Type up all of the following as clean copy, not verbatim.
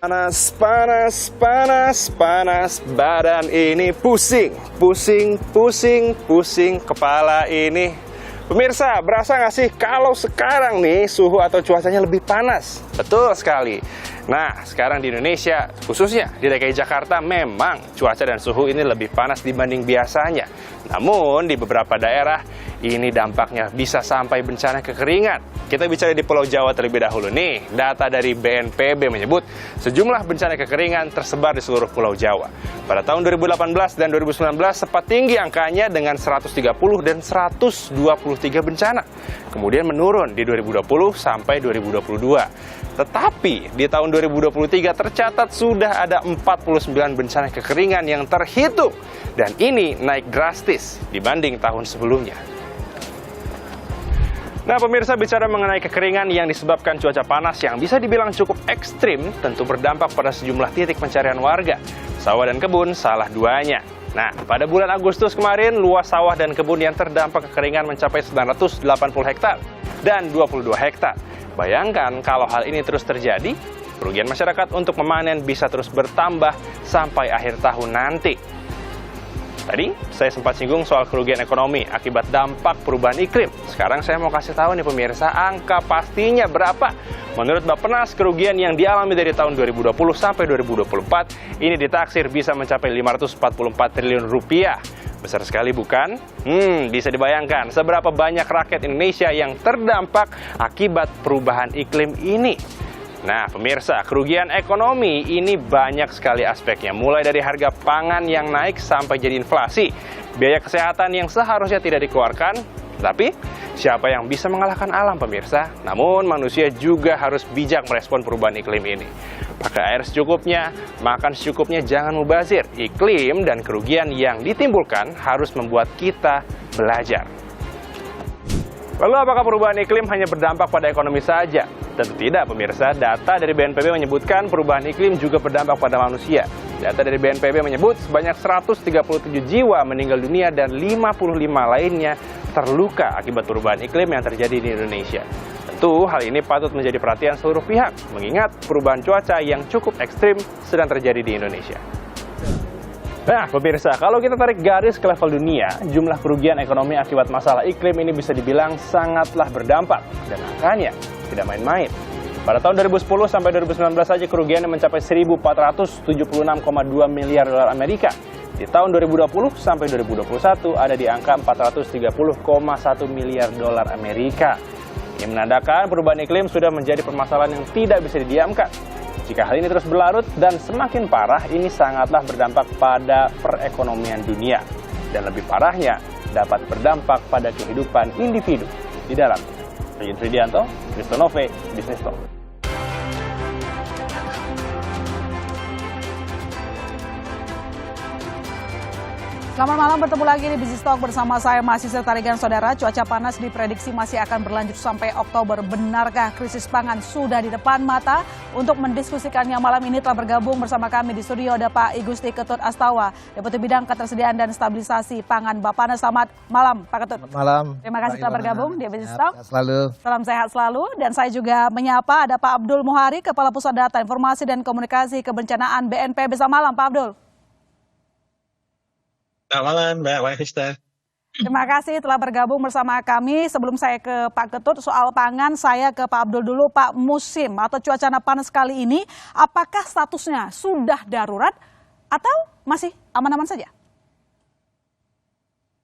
Panas, panas, panas, panas, badan ini pusing, pusing, pusing, pusing, kepala ini. Pemirsa, berasa nggak sih kalau sekarang nih suhu atau cuacanya lebih panas? Betul sekali. Nah, sekarang di Indonesia, khususnya di DKI Jakarta, memang cuaca dan suhu ini lebih panas dibanding biasanya. Namun, di beberapa daerah, ini dampaknya bisa sampai bencana kekeringan. Kita bicara di Pulau Jawa terlebih dahulu nih. Data dari BNPB menyebut sejumlah bencana kekeringan tersebar di seluruh Pulau Jawa. Pada tahun 2018 dan 2019 sempat tinggi angkanya dengan 130 dan 123 bencana. Kemudian menurun di 2020 sampai 2022. Tetapi di tahun 2023 tercatat sudah ada 49 bencana kekeringan yang terhitung. Dan ini naik drastis dibanding tahun sebelumnya. Nah, pemirsa, bicara mengenai kekeringan yang disebabkan cuaca panas yang bisa dibilang cukup ekstrim, tentu berdampak pada sejumlah titik pencarian warga. Sawah dan kebun salah duanya. Nah, pada bulan Agustus kemarin, luas sawah dan kebun yang terdampak kekeringan mencapai 980 hektar dan 22 hektar. Bayangkan kalau hal ini terus terjadi, kerugian masyarakat untuk memanen bisa terus bertambah sampai akhir tahun nanti. Tadi saya sempat singgung soal kerugian ekonomi akibat dampak perubahan iklim. Sekarang saya mau kasih tahu nih pemirsa, angka pastinya berapa. Menurut Bappenas, kerugian yang dialami dari tahun 2020 sampai 2024 ini ditaksir bisa mencapai 544 triliun rupiah. Besar sekali bukan? Bisa dibayangkan seberapa banyak rakyat Indonesia yang terdampak akibat perubahan iklim ini. Nah, pemirsa, kerugian ekonomi ini banyak sekali aspeknya. Mulai dari harga pangan yang naik sampai jadi inflasi, biaya kesehatan yang seharusnya tidak dikeluarkan. Tapi, siapa yang bisa mengalahkan alam, pemirsa? Namun, manusia juga harus bijak merespon perubahan iklim ini. Pakai air secukupnya, makan secukupnya, jangan mubazir. Iklim dan kerugian yang ditimbulkan harus membuat kita belajar. Lalu apakah perubahan iklim hanya berdampak pada ekonomi saja? Tentu tidak, pemirsa. Data dari BNPB menyebutkan perubahan iklim juga berdampak pada manusia. Data dari BNPB menyebut sebanyak 137 jiwa meninggal dunia dan 55 lainnya terluka akibat perubahan iklim yang terjadi di Indonesia. Tentu hal ini patut menjadi perhatian seluruh pihak, mengingat perubahan cuaca yang cukup ekstrim sedang terjadi di Indonesia. Nah, pemirsa, kalau kita tarik garis ke level dunia, jumlah kerugian ekonomi akibat masalah iklim ini bisa dibilang sangatlah berdampak, dan angkanya tidak main-main. Pada tahun 2010 sampai 2019 saja kerugiannya mencapai 1.476,2 miliar dolar Amerika. Di tahun 2020 sampai 2021 ada di angka 430,1 miliar dolar Amerika. Ini menandakan perubahan iklim sudah menjadi permasalahan yang tidak bisa didiamkan. Jika hal ini terus berlarut dan semakin parah, ini sangatlah berdampak pada perekonomian dunia. Dan lebih parahnya, dapat berdampak pada kehidupan individu di dalamnya. Ryan Tridianto, Kristonove, Business Talk. Selamat malam, bertemu lagi di Business Talk bersama saya mahasiswa Tarigan Saudara. Cuaca panas diprediksi masih akan berlanjut sampai Oktober. Benarkah krisis pangan sudah di depan mata? Untuk mendiskusikannya malam ini telah bergabung bersama kami di studio ada Pak Igusti Ketut Astawa, Deputi Bidang Ketersediaan dan Stabilisasi Pangan Bappenas. Selamat malam, Pak Ketut. Selamat malam. Terima kasih telah bergabung di Business Talk. Selalu. Salam sehat selalu. Dan saya juga menyapa ada Pak Abdul Muhari, Kepala Pusat Data Informasi dan Komunikasi Kebencanaan BNPB. Selamat malam, Pak Abdul. Selamat malam, Mbak Wahista. Terima kasih telah bergabung bersama kami. Sebelum saya ke Pak Ketut soal pangan, saya ke Pak Abdul dulu. Pak, musim atau cuaca panas kali ini, apakah statusnya sudah darurat atau masih aman-aman saja?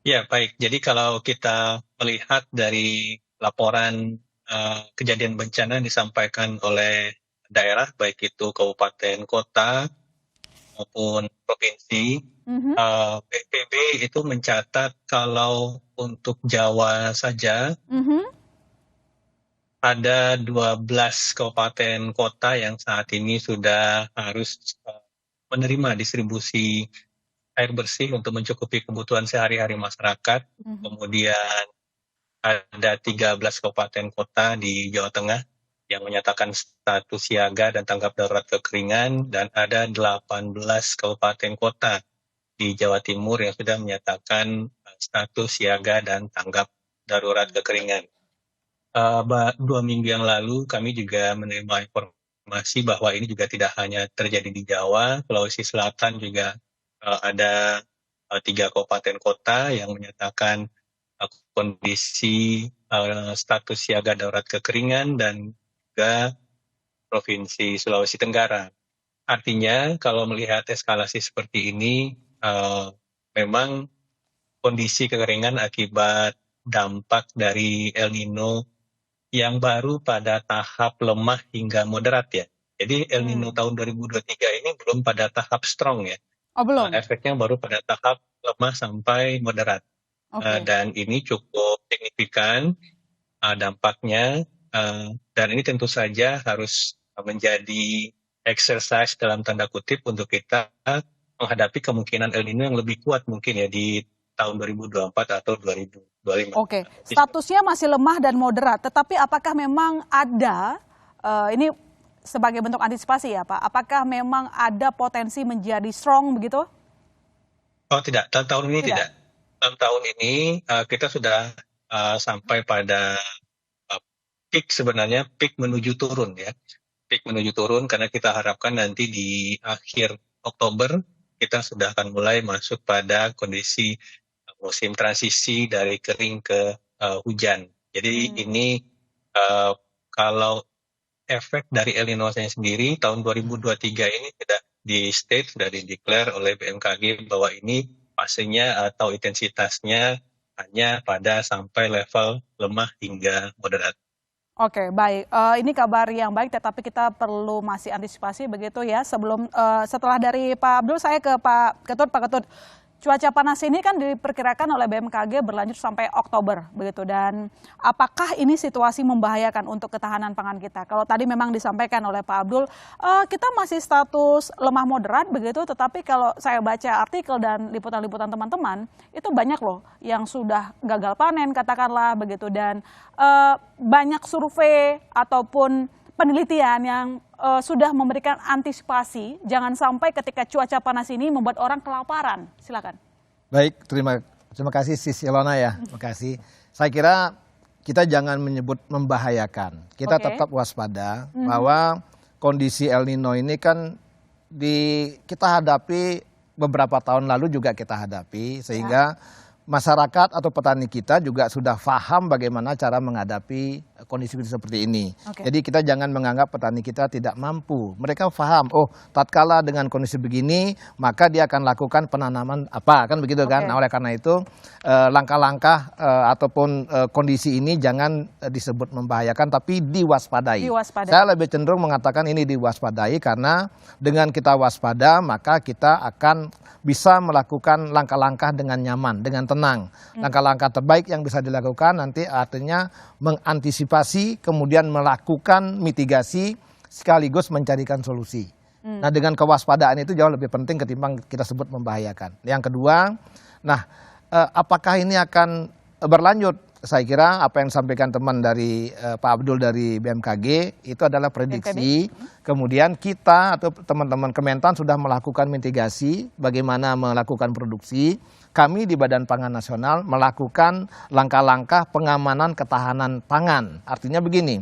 Ya, baik. Jadi kalau kita melihat dari laporan kejadian bencana yang disampaikan oleh daerah, baik itu kabupaten, kota, maupun provinsi, BNPB itu mencatat kalau untuk Jawa saja ada 12 kabupaten kota yang saat ini sudah harus menerima distribusi air bersih untuk mencukupi kebutuhan sehari-hari masyarakat. Kemudian ada 13 kabupaten kota di Jawa Tengah yang menyatakan status siaga dan tanggap darurat kekeringan, dan ada 18 kabupaten kota di Jawa Timur yang sudah menyatakan status siaga dan tanggap darurat kekeringan. 2 minggu yang lalu kami juga menerima informasi konfirmasi bahwa ini juga tidak hanya terjadi di Jawa, Sulawesi Selatan juga ada 3 kabupaten kota yang menyatakan kondisi status siaga darurat kekeringan dan juga Provinsi Sulawesi Tenggara. Artinya kalau melihat eskalasi seperti ini, memang kondisi kekeringan akibat dampak dari El Nino yang baru pada tahap lemah hingga moderat ya. Jadi El Nino tahun 2023 ini belum pada tahap strong ya. Oh belum? Efeknya baru pada tahap lemah sampai moderat. Dan ini cukup signifikan dampaknya, dan ini tentu saja harus menjadi exercise dalam tanda kutip untuk kita menghadapi kemungkinan El Nino yang lebih kuat mungkin ya di tahun 2024 atau 2025. Oke, statusnya masih lemah dan moderat, tetapi apakah memang ada, ini sebagai bentuk antisipasi ya Pak, apakah memang ada potensi menjadi strong begitu? Oh tidak, dalam tahun ini tidak. Dalam tahun ini kita sudah sampai pada peak sebenarnya, peak menuju turun ya. Peak menuju turun karena kita harapkan nanti di akhir Oktober kita sudah akan mulai masuk pada kondisi musim transisi dari kering ke hujan. Jadi ini kalau efek dari El Nino sendiri tahun 2023 ini tidak di state, sudah di-declare oleh BMKG bahwa ini fasenya atau intensitasnya hanya pada sampai level lemah hingga moderat. Oke, baik. Ini kabar yang baik, tetapi kita perlu masih antisipasi begitu ya. Setelah dari Pak Abdul, saya ke Pak Ketut. Pak Ketut, cuaca panas ini kan diperkirakan oleh BMKG berlanjut sampai Oktober begitu, dan apakah ini situasi membahayakan untuk ketahanan pangan kita? Kalau tadi memang disampaikan oleh Pak Abdul, kita masih status lemah moderat begitu, tetapi kalau saya baca artikel dan liputan-liputan teman-teman, itu banyak loh yang sudah gagal panen katakanlah begitu, dan banyak survei ataupun penelitian yang sudah memberikan antisipasi jangan sampai ketika cuaca panas ini membuat orang kelaparan. Silakan. Baik, terima kasih Sis Ilona ya. Terima kasih. Saya kira kita jangan menyebut membahayakan. Kita tetap waspada bahwa kondisi El Nino ini kan kita hadapi beberapa tahun lalu juga kita hadapi, sehingga masyarakat atau petani kita juga sudah paham bagaimana cara menghadapi kondisi seperti ini. Jadi kita jangan menganggap petani kita tidak mampu. Mereka paham, oh tatkala dengan kondisi begini, maka dia akan lakukan penanaman apa, kan begitu kan. Nah oleh karena itu langkah-langkah ataupun kondisi ini jangan disebut membahayakan, tapi diwaspadai. Saya lebih cenderung mengatakan ini diwaspadai, karena dengan kita waspada maka kita akan bisa melakukan langkah-langkah dengan nyaman, dengan tenang. Langkah-langkah terbaik yang bisa dilakukan nanti artinya mengantisipasi, kemudian melakukan mitigasi, sekaligus mencarikan solusi. Nah dengan kewaspadaan itu jauh lebih penting ketimbang kita sebut membahayakan. Yang kedua, apakah ini akan berlanjut? Saya kira apa yang disampaikan teman dari Pak Abdul dari BMKG itu adalah prediksi. Kemudian kita atau teman-teman Kementan sudah melakukan mitigasi bagaimana melakukan produksi. Kami di Badan Pangan Nasional melakukan langkah-langkah pengamanan ketahanan pangan. Artinya begini,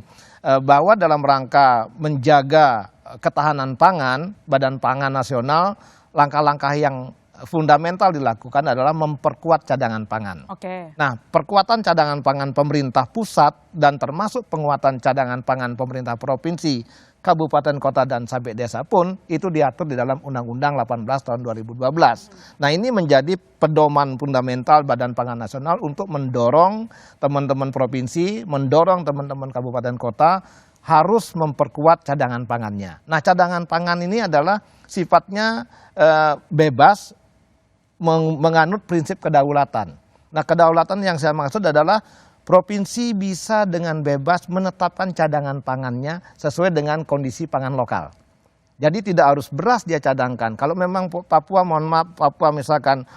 bahwa dalam rangka menjaga ketahanan pangan, Badan Pangan Nasional, langkah-langkah yang fundamental dilakukan adalah memperkuat cadangan pangan. Nah, perkuatan cadangan pangan pemerintah pusat dan termasuk penguatan cadangan pangan pemerintah provinsi, kabupaten, kota, dan sampai desa pun itu diatur di dalam Undang-Undang 18 tahun 2012. Nah, ini menjadi pedoman fundamental Badan Pangan Nasional untuk mendorong teman-teman provinsi, mendorong teman-teman kabupaten kota harus memperkuat cadangan pangannya. Nah, cadangan pangan ini adalah sifatnya bebas, menganut prinsip kedaulatan. Nah, kedaulatan yang saya maksud adalah provinsi bisa dengan bebas menetapkan cadangan pangannya sesuai dengan kondisi pangan lokal. Jadi tidak harus beras dia cadangkan. Kalau memang Papua, mohon maaf, Papua misalkan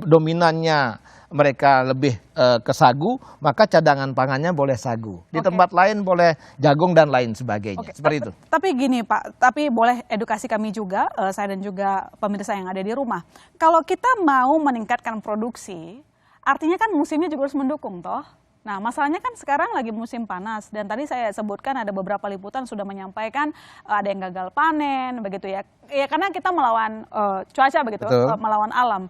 dominannya mereka lebih ke sagu, maka cadangan pangannya boleh sagu. Di tempat lain boleh jagung dan lain sebagainya. Seperti itu. Tapi gini Pak, tapi boleh edukasi kami juga, saya dan juga pemirsa yang ada di rumah. Kalau kita mau meningkatkan produksi, artinya kan musimnya juga harus mendukung toh. Nah, masalahnya kan sekarang lagi musim panas dan tadi saya sebutkan ada beberapa liputan sudah menyampaikan ada yang gagal panen begitu ya. Ya karena kita melawan cuaca begitu, melawan alam.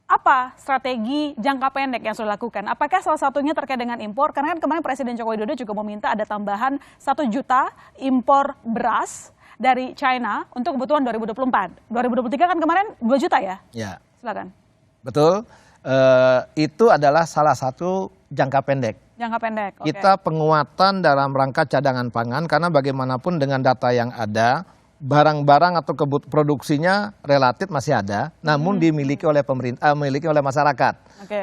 Apa strategi jangka pendek yang sudah dilakukan? Apakah salah satunya terkait dengan impor? Karena kan kemarin Presiden Joko Widodo juga meminta ada tambahan 1 juta impor beras dari China untuk kebutuhan 2024. 2023 kan kemarin 2 juta ya? Ya. Silakan. Betul. Itu adalah salah satu jangka pendek. Jangka pendek. Okay. Kita penguatan dalam rangka cadangan pangan karena bagaimanapun dengan data yang ada, barang-barang atau produksinya relatif masih ada, namun dimiliki oleh pemerintah, dimiliki oleh masyarakat,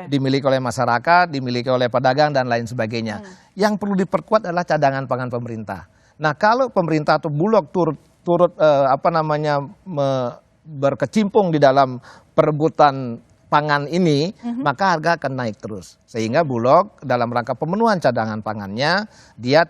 dimiliki oleh masyarakat, dimiliki oleh pedagang dan lain sebagainya. Yang perlu diperkuat adalah cadangan pangan pemerintah. Nah, kalau pemerintah atau Bulog turut berkecimpung di dalam perebutan pangan ini, maka harga akan naik terus. Sehingga Bulog dalam rangka pemenuhan cadangan pangannya, dia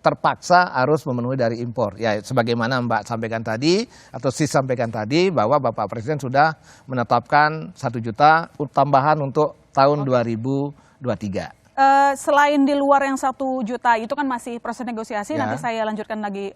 terpaksa harus memenuhi dari impor. Ya, sebagaimana Mbak sampaikan tadi, atau Sis sampaikan tadi, bahwa Bapak Presiden sudah menetapkan 1 juta tambahan untuk tahun 2023. Selain di luar yang 1 juta itu kan masih proses negosiasi, nanti saya lanjutkan lagi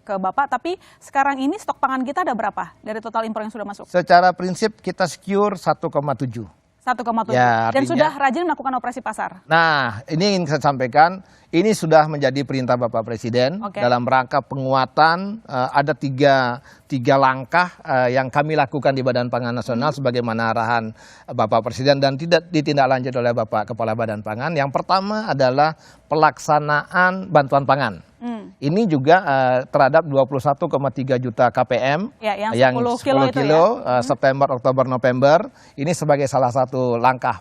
ke Bapak, tapi sekarang ini stok pangan kita ada berapa dari total impor yang sudah masuk? Secara prinsip kita secure 1,7. 1,7. Ya, dan sudah rajin melakukan operasi pasar. Nah, ini ingin saya sampaikan, ini sudah menjadi perintah Bapak Presiden dalam rangka penguatan. Ada tiga langkah yang kami lakukan di Badan Pangan Nasional sebagaimana arahan Bapak Presiden dan tidak ditindaklanjut oleh Bapak Kepala Badan Pangan. Yang pertama adalah pelaksanaan bantuan pangan. Ini juga terhadap 21,3 juta KPM yang 10 kilo September, Oktober, November. Ini sebagai salah satu langkah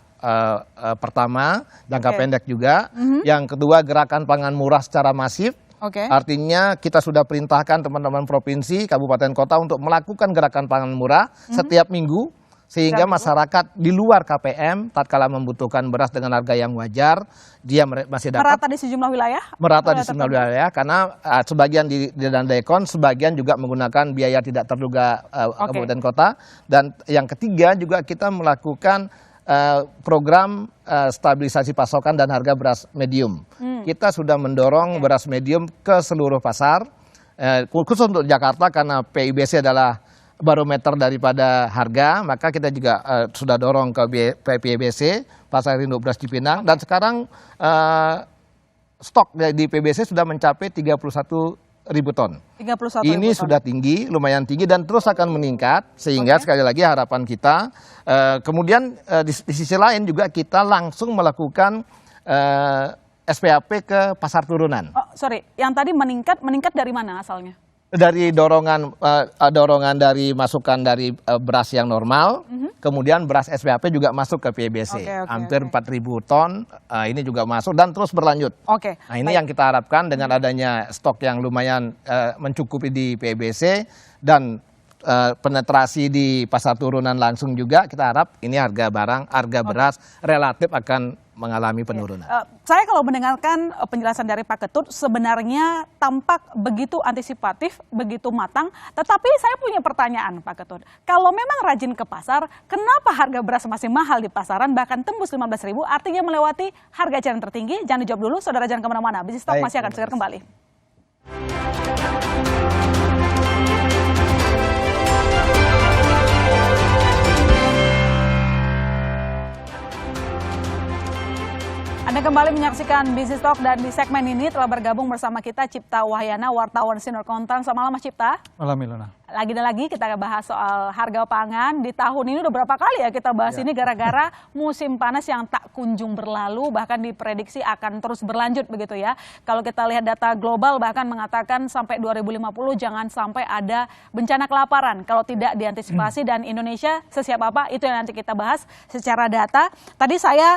pertama, jangka pendek juga. Yang kedua, gerakan pangan murah secara masif. Artinya kita sudah perintahkan teman-teman provinsi, kabupaten, kota untuk melakukan gerakan pangan murah setiap minggu. Sehingga masyarakat di luar KPM tatkala membutuhkan beras dengan harga yang wajar, dia masih dapat. Merata di sejumlah wilayah? Merata di sejumlah wilayah, karena sebagian di Dandekon, sebagian juga menggunakan biaya tidak terduga kabupaten kota. Dan yang ketiga juga kita melakukan program stabilisasi pasokan dan harga beras medium. Kita sudah mendorong beras medium ke seluruh pasar, khusus untuk Jakarta karena PIBC adalah barometer daripada harga, maka kita juga sudah dorong ke PIBC, Pasar Induk Beras Cipinang, dan sekarang stok di PIBC sudah mencapai 31.000 ton. 31.000 Ini sudah tinggi, lumayan tinggi dan terus akan meningkat, sehingga sekali lagi harapan kita, kemudian di sisi lain juga kita langsung melakukan SPAP ke pasar turunan. Oh, sorry, yang tadi meningkat dari mana asalnya? Dari dorongan dari masukan dari beras yang normal, kemudian beras SPAP juga masuk ke PIBC, hampir 4.000 ton, ini juga masuk dan terus berlanjut. Nah, ini yang kita harapkan dengan adanya stok yang lumayan mencukupi di PIBC dan penetrasi di pasar turunan langsung juga, kita harap ini harga beras relatif akan mengalami penurunan. Saya kalau mendengarkan penjelasan dari Pak Ketut sebenarnya tampak begitu antisipatif, begitu matang. Tetapi saya punya pertanyaan Pak Ketut. Kalau memang rajin ke pasar, kenapa harga beras masih mahal di pasaran bahkan tembus 15.000 artinya melewati harga eceran tertinggi? Jangan dijawab dulu, saudara jangan kemana-mana. Bisnis Talk masih akan segera kembali. Anda kembali menyaksikan Bisnis Talk dan di segmen ini telah bergabung bersama kita Cipta Wahyana, wartawan Sinar Kontan. Selamat malam Mas Cipta. Malam Ilona. Lagi dan lagi kita bahas soal harga pangan. Di tahun ini udah berapa kali ya kita bahas ini gara-gara musim panas yang tak kunjung berlalu, bahkan diprediksi akan terus berlanjut begitu ya. Kalau kita lihat data global bahkan mengatakan sampai 2050 jangan sampai ada bencana kelaparan kalau tidak diantisipasi, dan Indonesia sesiap apa itu yang nanti kita bahas secara data. Tadi saya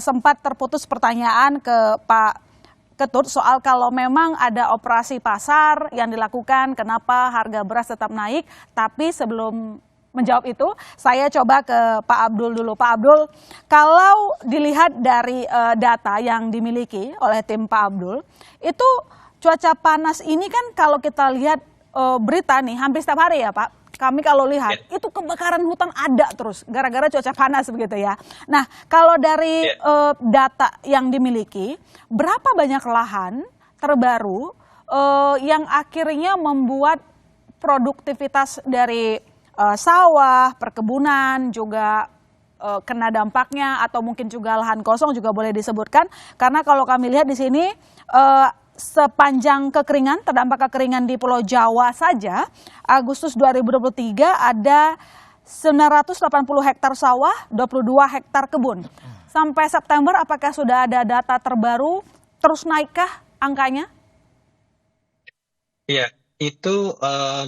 sempat terputus pertanyaan ke Pak Ketut soal kalau memang ada operasi pasar yang dilakukan, kenapa harga beras tetap naik. Tapi sebelum menjawab itu, saya coba ke Pak Abdul dulu. Pak Abdul, kalau dilihat dari data yang dimiliki oleh tim Pak Abdul, itu cuaca panas ini kan kalau kita lihat berita nih hampir setiap hari ya Pak, kami kalau lihat itu kebakaran hutan ada terus gara-gara cuaca panas begitu ya. Nah, kalau dari data yang dimiliki, berapa banyak lahan terbaru yang akhirnya membuat produktivitas dari sawah, perkebunan juga kena dampaknya, atau mungkin juga lahan kosong juga boleh disebutkan, karena kalau kami lihat di sini sepanjang kekeringan, terdampak kekeringan di Pulau Jawa saja, Agustus 2023 ada 980 hektar sawah, 22 hektar kebun. Sampai September apakah sudah ada data terbaru, terus naikkah angkanya? Iya, itu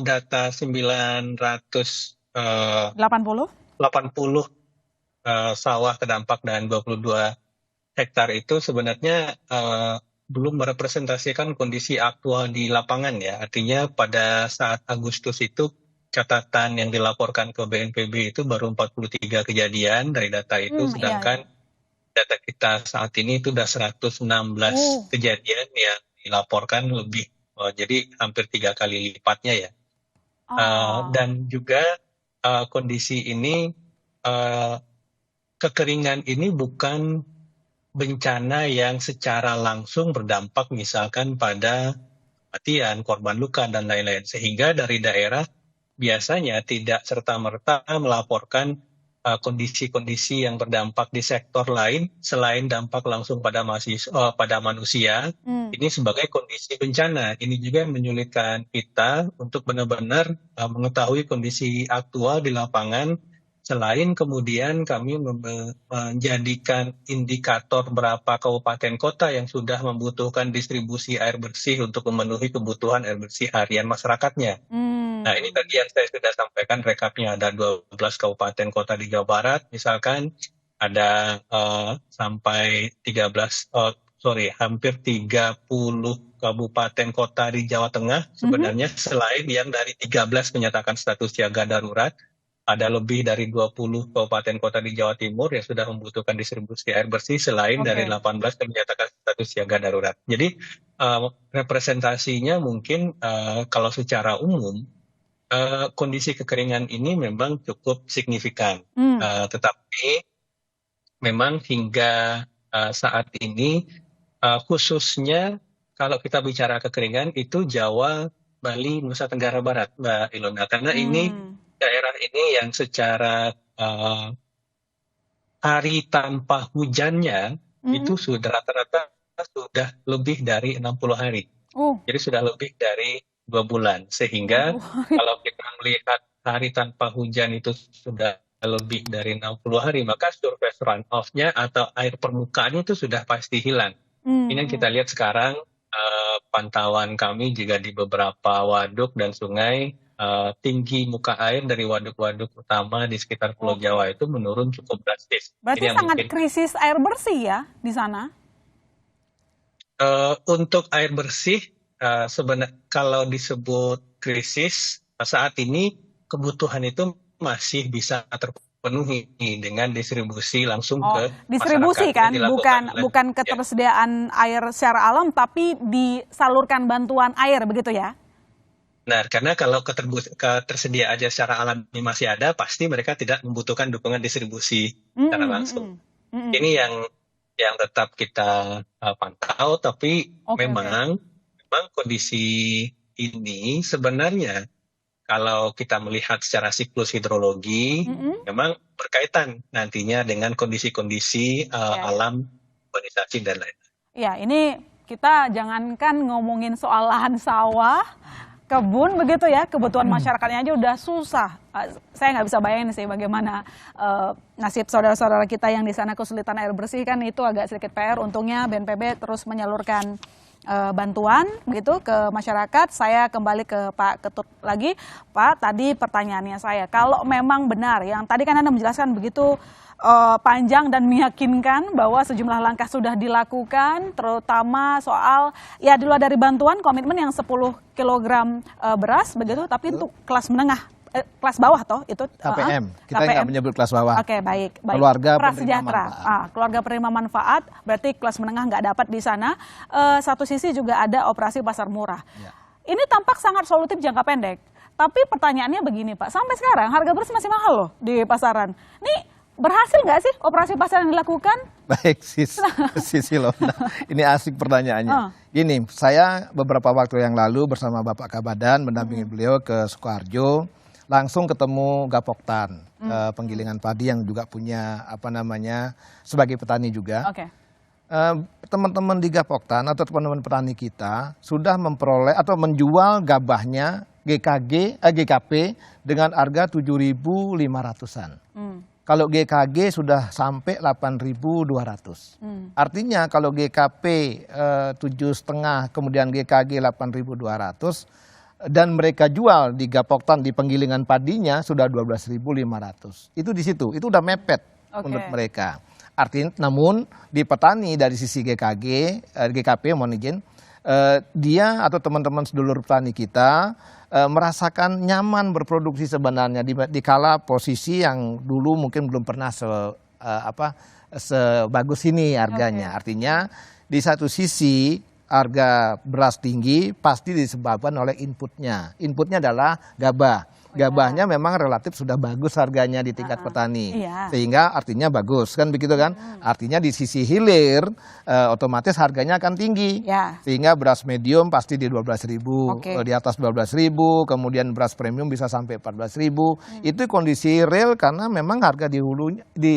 data 980 sawah terdampak dan 22 hektar itu sebenarnya belum merepresentasikan kondisi aktual di lapangan ya. Artinya pada saat Agustus itu catatan yang dilaporkan ke BNPB itu baru 43 kejadian dari data itu, sedangkan data kita saat ini itu sudah 116 kejadian yang dilaporkan lebih. Jadi hampir 3 kali lipatnya ya. Dan juga kondisi ini, kekeringan ini bukan bencana yang secara langsung berdampak misalkan pada kematian, korban luka, dan lain-lain. Sehingga dari daerah biasanya tidak serta-merta melaporkan kondisi-kondisi yang berdampak di sektor lain selain dampak langsung pada manusia. Ini sebagai kondisi bencana. Ini juga menyulitkan kita untuk benar-benar mengetahui kondisi aktual di lapangan, selain kemudian kami menjadikan indikator berapa kabupaten kota yang sudah membutuhkan distribusi air bersih untuk memenuhi kebutuhan air bersih harian masyarakatnya. Nah, ini tadi yang saya sudah sampaikan rekapnya, ada 12 kabupaten kota di Jawa Barat, misalkan ada hampir 30 kabupaten kota di Jawa Tengah sebenarnya, selain yang dari 13 menyatakan status siaga darurat. Ada lebih dari 20 kabupaten kota di Jawa Timur yang sudah membutuhkan distribusi air bersih, selain dari 18 yang menyatakan status siaga darurat. Jadi representasinya mungkin kalau secara umum kondisi kekeringan ini memang cukup signifikan. Tetapi memang hingga saat ini khususnya kalau kita bicara kekeringan itu Jawa, Bali, Nusa Tenggara Barat, Mbak Ilona. Karena ini daerah ini yang secara hari tanpa hujannya itu sudah rata-rata sudah lebih dari 60 hari. Jadi sudah lebih dari 2 bulan. Sehingga kalau kita melihat hari tanpa hujan itu sudah lebih dari 60 hari, maka surface runoff-nya atau air permukaannya itu sudah pasti hilang. Ini yang kita lihat sekarang, pantauan kami juga di beberapa waduk dan sungai, tinggi muka air dari waduk-waduk utama di sekitar Pulau Jawa itu menurun cukup drastis. Berarti sangat krisis air bersih ya di sana? Untuk air bersih, sebenarnya kalau disebut krisis, saat ini kebutuhan itu masih bisa terpenuhi dengan distribusi langsung ke distribusi masyarakat. Kan, bukan ketersediaan air secara alam, tapi disalurkan bantuan air begitu ya? Nah, karena kalau ketersediaan aja secara alami masih ada, pasti mereka tidak membutuhkan dukungan distribusi secara langsung. Ini yang tetap kita pantau, tapi memang kondisi ini sebenarnya kalau kita melihat secara siklus hidrologi, memang berkaitan nantinya dengan kondisi-kondisi alam, urbanisasi, dan lain-lain. Ya, ini kita jangankan ngomongin soal lahan sawah, kebun begitu ya, kebutuhan masyarakatnya aja udah susah. Saya nggak bisa bayangin sih bagaimana nasib saudara-saudara kita yang di sana kesulitan air bersih, kan itu agak sedikit PR. Untungnya BNPB terus menyalurkan bantuan gitu ke masyarakat. Saya kembali ke Pak Ketut lagi. Pak, tadi pertanyaannya saya, kalau memang benar yang tadi kan Anda menjelaskan begitu panjang dan meyakinkan bahwa sejumlah langkah sudah dilakukan, terutama soal ya di luar dari bantuan komitmen yang 10 kg beras begitu, tapi untuk kelas menengah, kelas bawah toh itu KPM. Kita nggak menyebut kelas bawah. Oke, baik. Keluarga prasejahtera. Keluarga penerima manfaat, berarti kelas menengah nggak dapat di sana. Satu sisi juga ada operasi pasar murah. Ini tampak sangat solutif jangka pendek. Tapi pertanyaannya begini Pak, sampai sekarang harga beras masih mahal loh di pasaran. Nih berhasil nggak sih operasi pasar yang dilakukan? Baik, Sis Ilona. Ini asik pertanyaannya. Gini, saya beberapa waktu yang lalu bersama Bapak Kabadan mendampingi beliau ke Sukoharjo, langsung ketemu Gapoktan, penggilingan padi yang juga punya sebagai petani juga. Teman-teman di Gapoktan atau teman-teman petani kita sudah memperoleh atau menjual gabahnya GKP dengan harga 7.500-an. Kalau GKG sudah sampai 8.200. Artinya kalau GKP 7,5 kemudian GKG 8.200 dan mereka jual di Gapoktan di penggilingan padinya sudah 12.500. Itu di situ, itu udah mepet menurut mereka. Artinya namun di petani dari sisi GKP mohon izin, dia atau teman-teman sedulur petani kita merasakan nyaman berproduksi sebenarnya di kala posisi yang dulu mungkin belum pernah sebagus ini harganya. Artinya di satu sisi harga beras tinggi pasti disebabkan oleh inputnya. Inputnya adalah gabah. Gabahnya memang relatif sudah bagus harganya di tingkat petani, sehingga artinya bagus kan begitu kan? Artinya di sisi hilir otomatis harganya akan tinggi, sehingga beras medium pasti di 12.000, di atas 12.000, kemudian beras premium bisa sampai 14.000. Itu kondisi real karena memang harga di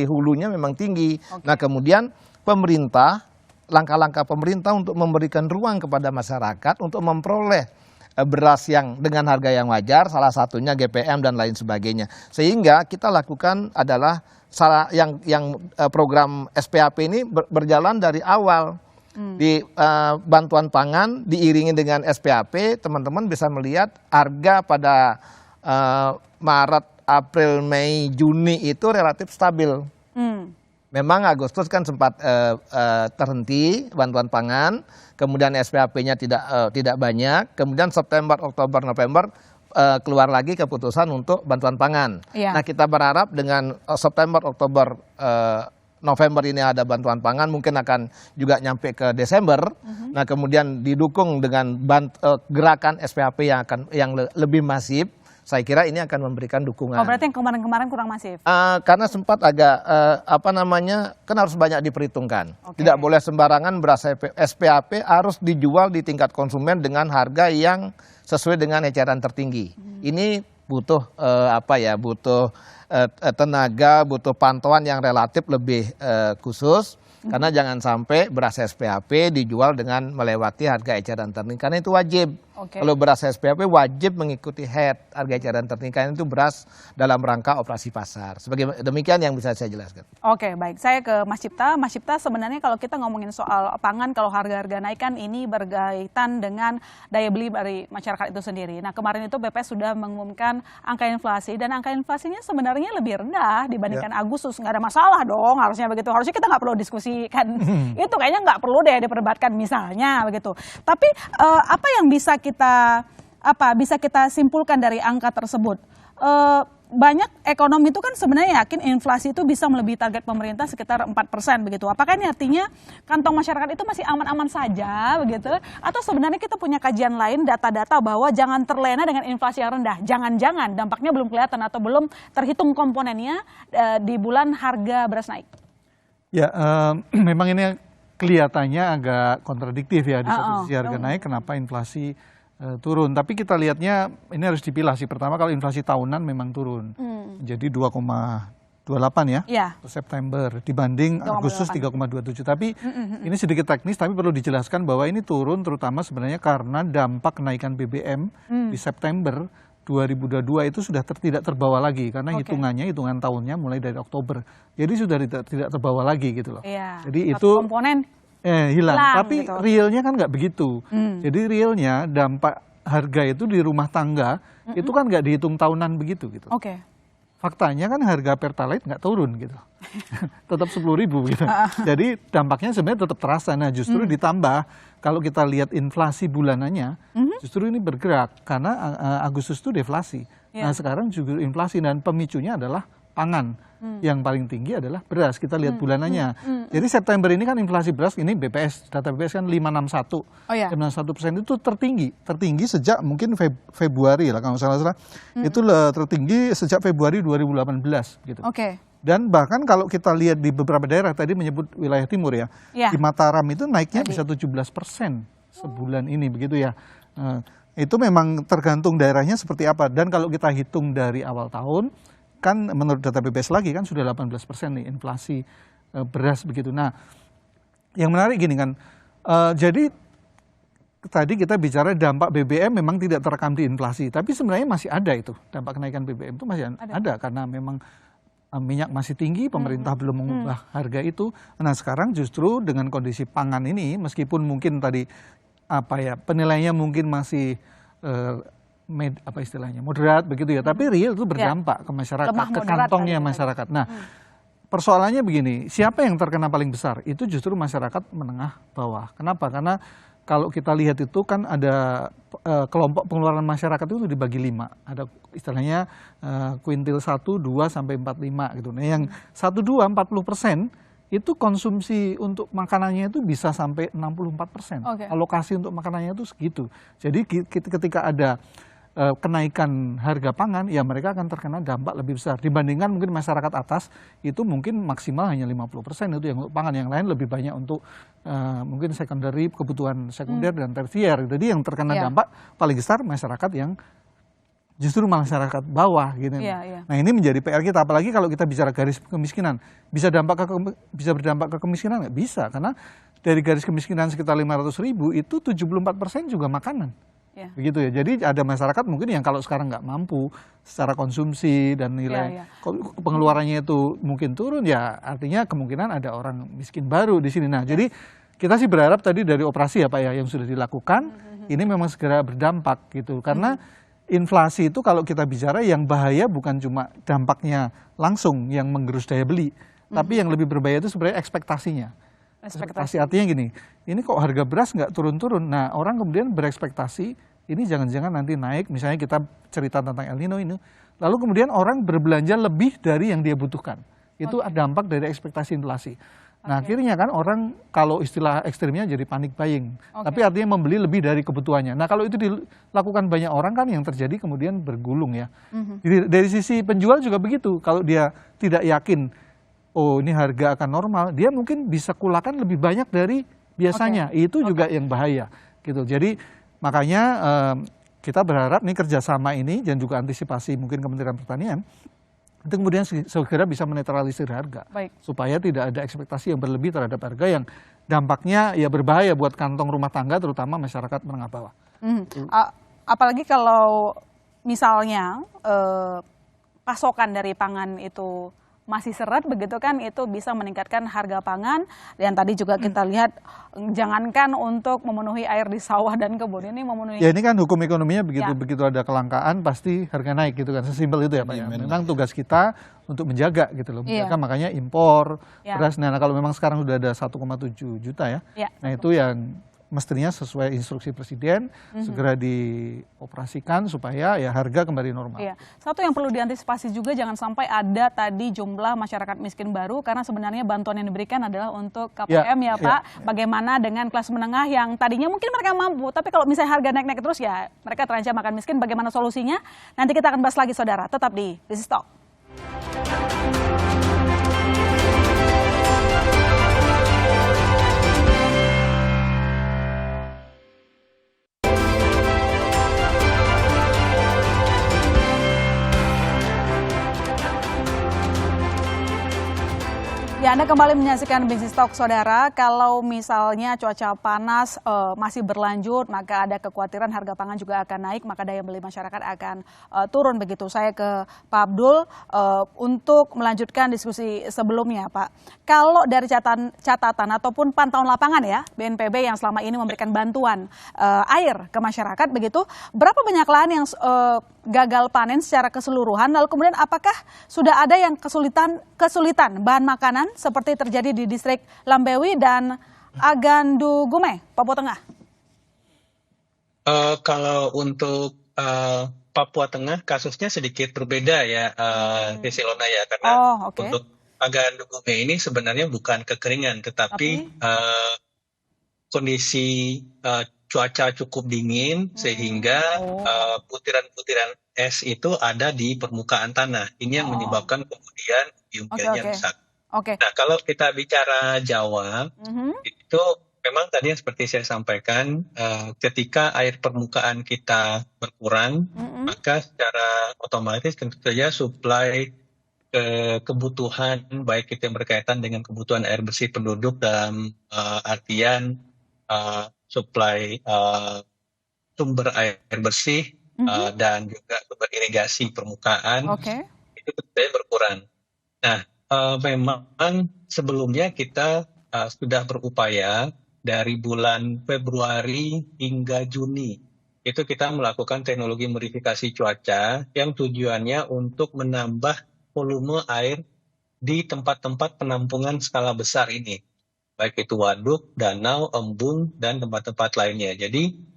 hulunya memang tinggi. Nah kemudian langkah-langkah pemerintah untuk memberikan ruang kepada masyarakat untuk memperoleh beras yang dengan harga yang wajar, salah satunya GPM dan lain sebagainya. Sehingga kita lakukan adalah program SPAP ini berjalan dari awal. Di bantuan pangan diiringi dengan SPAP, teman-teman bisa melihat harga pada Maret, April, Mei, Juni itu relatif stabil. Memang Agustus kan sempat terhenti bantuan pangan, kemudian SPAP-nya tidak banyak, kemudian September, Oktober, November keluar lagi keputusan untuk bantuan pangan. Nah kita berharap dengan September, Oktober, November ini ada bantuan pangan, mungkin akan juga nyampe ke Desember. Nah kemudian didukung dengan gerakan SPAP yang lebih masif. Saya kira ini akan memberikan dukungan. Berarti yang kemarin-kemarin kurang masif? Karena sempat agak, kan harus banyak diperhitungkan. Tidak boleh sembarangan beras SPAP harus dijual di tingkat konsumen dengan harga yang sesuai dengan eceran tertinggi. Ini butuh butuh tenaga, butuh pantauan yang relatif lebih khusus. Karena jangan sampai beras SPAP dijual dengan melewati harga eceran tertinggi. Karena itu wajib. Kalau beras SPAP wajib mengikuti harga eceran tertinggi. Karena itu beras dalam rangka operasi pasar. Demikian yang bisa saya jelaskan. Oke, baik. Saya ke Mas Cipta. Mas Cipta, sebenarnya kalau kita ngomongin soal pangan, kalau harga-harga naik kan ini berkaitan dengan daya beli dari masyarakat itu sendiri. Nah, kemarin itu BPS sudah mengumumkan angka inflasi. Dan angka inflasinya sebenarnya lebih rendah dibandingkan Agustus. Nggak ada masalah dong, harusnya begitu. Harusnya kita nggak perlu diskusi kan. Itu kayaknya nggak perlu deh diperdebatkan misalnya begitu. Tapi apa yang bisa kita simpulkan dari angka tersebut? Banyak ekonom itu kan sebenarnya yakin inflasi itu bisa melebihi target pemerintah sekitar 4% begitu. Apakah ini artinya kantong masyarakat itu masih aman-aman saja begitu? Atau sebenarnya kita punya kajian lain, data-data bahwa jangan terlena dengan inflasi yang rendah. Jangan-jangan dampaknya belum kelihatan atau belum terhitung komponennya di bulan harga beras naik. Ya, memang ini kelihatannya agak kontradiktif ya di satu sisi harga naik, kenapa inflasi turun. Tapi kita lihatnya ini harus dipilah sih. Pertama kalau inflasi tahunan memang turun, jadi 2,28 ya September dibanding Agustus 3,27. Tapi ini sedikit teknis, tapi perlu dijelaskan bahwa ini turun terutama sebenarnya karena dampak kenaikan BBM di September 2022 itu sudah tidak terbawa lagi karena hitungan tahunnya mulai dari Oktober. Jadi sudah tidak terbawa lagi gitu loh. Jadi itu komponen hilang. Tapi gitu. Realnya kan nggak begitu. Jadi realnya dampak harga itu di rumah tangga itu kan nggak dihitung tahunan begitu gitu. Faktanya kan harga Pertalite nggak turun gitu. Tetap 10.000 gitu. Jadi dampaknya sebenarnya tetap terasa. Nah justru ditambah kalau kita lihat inflasi bulanannya justru ini bergerak karena Agustus itu deflasi. Nah sekarang juga inflasi dan pemicunya adalah pangan yang paling tinggi adalah beras. Kita lihat bulanannya. Jadi September ini kan inflasi beras, ini BPS, data BPS kan 561. 561% itu tertinggi sejak mungkin Februari lah kalau salah. Itu tertinggi sejak Februari 2018 gitu. Dan bahkan kalau kita lihat di beberapa daerah, tadi menyebut wilayah timur ya, di Mataram itu naiknya bisa 17% sebulan ini begitu ya. Itu memang tergantung daerahnya seperti apa. Dan kalau kita hitung dari awal tahun, kan menurut data BPS lagi kan sudah 18% nih inflasi beras begitu. Nah, yang menarik gini kan, jadi tadi kita bicara dampak BBM memang tidak terekam di inflasi, tapi sebenarnya masih ada itu, dampak kenaikan BBM itu masih ada karena memang minyak masih tinggi, pemerintah belum mengubah harga itu. Nah sekarang justru dengan kondisi pangan ini, meskipun mungkin tadi penilaiannya mungkin masih moderat begitu ya, tapi real itu berdampak ke masyarakat, ke kantongnya masyarakat. Nah persoalannya begini, siapa yang terkena paling besar? Itu justru masyarakat menengah bawah. Kenapa? Karena kalau kita lihat itu kan ada kelompok pengeluaran masyarakat itu dibagi 5. Ada istilahnya kuintil 1, 2, sampai 45 gitu. Nah yang 1, 2, 40% itu konsumsi untuk makanannya itu bisa sampai 64%. Alokasi untuk makanannya itu segitu. Jadi ketika ada kenaikan harga pangan, ya mereka akan terkena dampak lebih besar. Dibandingkan mungkin masyarakat atas, itu mungkin maksimal hanya 50% itu yang untuk pangan. Yang lain lebih banyak untuk mungkin secondary, kebutuhan sekunder dan tersier. Jadi yang terkena dampak paling besar masyarakat yang justru masyarakat bawah gitu. Nah ini menjadi PR kita, apalagi kalau kita bicara garis kemiskinan. Bisa berdampak ke kemiskinan? Nggak bisa, karena dari garis kemiskinan sekitar 500.000 itu 74% juga makanan. Begitu ya, jadi ada masyarakat mungkin yang kalau sekarang nggak mampu secara konsumsi dan nilai pengeluarannya itu mungkin turun, ya artinya kemungkinan ada orang miskin baru di sini. Nah jadi kita sih berharap tadi dari operasi ya Pak ya yang sudah dilakukan ini memang segera berdampak gitu, karena inflasi itu kalau kita bicara yang bahaya bukan cuma dampaknya langsung yang menggerus daya beli, tapi yang lebih berbahaya itu sebenarnya ekspektasinya. Ekspektasi artinya gini, ini kok harga beras nggak turun-turun. Nah orang kemudian berekspektasi ini jangan-jangan nanti naik, misalnya kita cerita tentang El Nino ini, lalu kemudian orang berbelanja lebih dari yang dia butuhkan. Itu dampak dari ekspektasi inflasi. Nah akhirnya kan orang kalau istilah ekstrimnya jadi panic buying, tapi artinya membeli lebih dari kebutuhannya. Nah kalau itu dilakukan banyak orang kan yang terjadi kemudian bergulung ya. Jadi dari sisi penjual juga begitu, kalau dia tidak yakin oh ini harga akan normal, dia mungkin bisa kulakan lebih banyak dari biasanya. Itu juga yang bahaya gitu. Jadi makanya kita berharap nih kerjasama ini dan juga antisipasi mungkin Kementerian Pertanian itu kemudian segera bisa menetralisir harga, supaya tidak ada ekspektasi yang berlebih terhadap harga yang dampaknya ya berbahaya buat kantong rumah tangga, terutama masyarakat menengah bawah. Apalagi kalau misalnya pasokan dari pangan itu masih seret begitu kan, itu bisa meningkatkan harga pangan. Dan tadi juga kita lihat jangankan untuk memenuhi air di sawah dan kebun, ini memenuhi. Ya ini kan hukum ekonominya begitu ada kelangkaan pasti harga naik gitu kan, sesimpel itu ya Pak. Memang tugas kita untuk menjaga gitu loh, menjaga makanya impor beras. Nah kalau memang sekarang sudah ada 1,7 juta ya, nah itu yang mestinya sesuai instruksi Presiden segera dioperasikan supaya ya harga kembali normal. Satu yang perlu diantisipasi juga jangan sampai ada tadi jumlah masyarakat miskin baru, karena sebenarnya bantuan yang diberikan adalah untuk KPM ya Pak. Bagaimana dengan kelas menengah yang tadinya mungkin mereka mampu, tapi kalau misalnya harga naik-naik terus ya mereka terancam akan miskin. Bagaimana solusinya? Nanti kita akan bahas lagi saudara, tetap di Business Talk. Ya, Anda kembali menyaksikan Business Talk, saudara. Kalau misalnya cuaca panas masih berlanjut, maka ada kekhawatiran harga pangan juga akan naik, maka daya beli masyarakat akan turun begitu. Saya ke Pak Abdul untuk melanjutkan diskusi sebelumnya, Pak. Kalau dari catatan ataupun pantauan lapangan ya, BNPB yang selama ini memberikan bantuan air ke masyarakat begitu, berapa banyak lahan yang gagal panen secara keseluruhan? Lalu kemudian apakah sudah ada yang kesulitan bahan makanan seperti terjadi di distrik Lambewi dan Agandugume, Papua Tengah? Kalau untuk Papua Tengah kasusnya sedikit berbeda ya, Desi Ilona ya, karena Oke. untuk Pagano Gume ini sebenarnya bukan kekeringan, tetapi kondisi cuaca cukup dingin sehingga butiran-butiran es itu ada di permukaan tanah. Ini yang menyebabkan kemudian umbi-umbiannya rusak. Nah, kalau kita bicara Jawa, itu memang tadi yang seperti saya sampaikan, ketika air permukaan kita berkurang, maka secara otomatis tentu saja suplai kebutuhan, baik itu yang berkaitan dengan kebutuhan air bersih penduduk dalam artian suplai sumber air bersih dan juga sumber irigasi permukaan, itu tentu saja berkurang. Nah, memang sebelumnya kita sudah berupaya dari bulan Februari hingga Juni. Itu kita melakukan teknologi modifikasi cuaca yang tujuannya untuk menambah volume air di tempat-tempat penampungan skala besar ini. Baik itu waduk, danau, embung, dan tempat-tempat lainnya. Jadi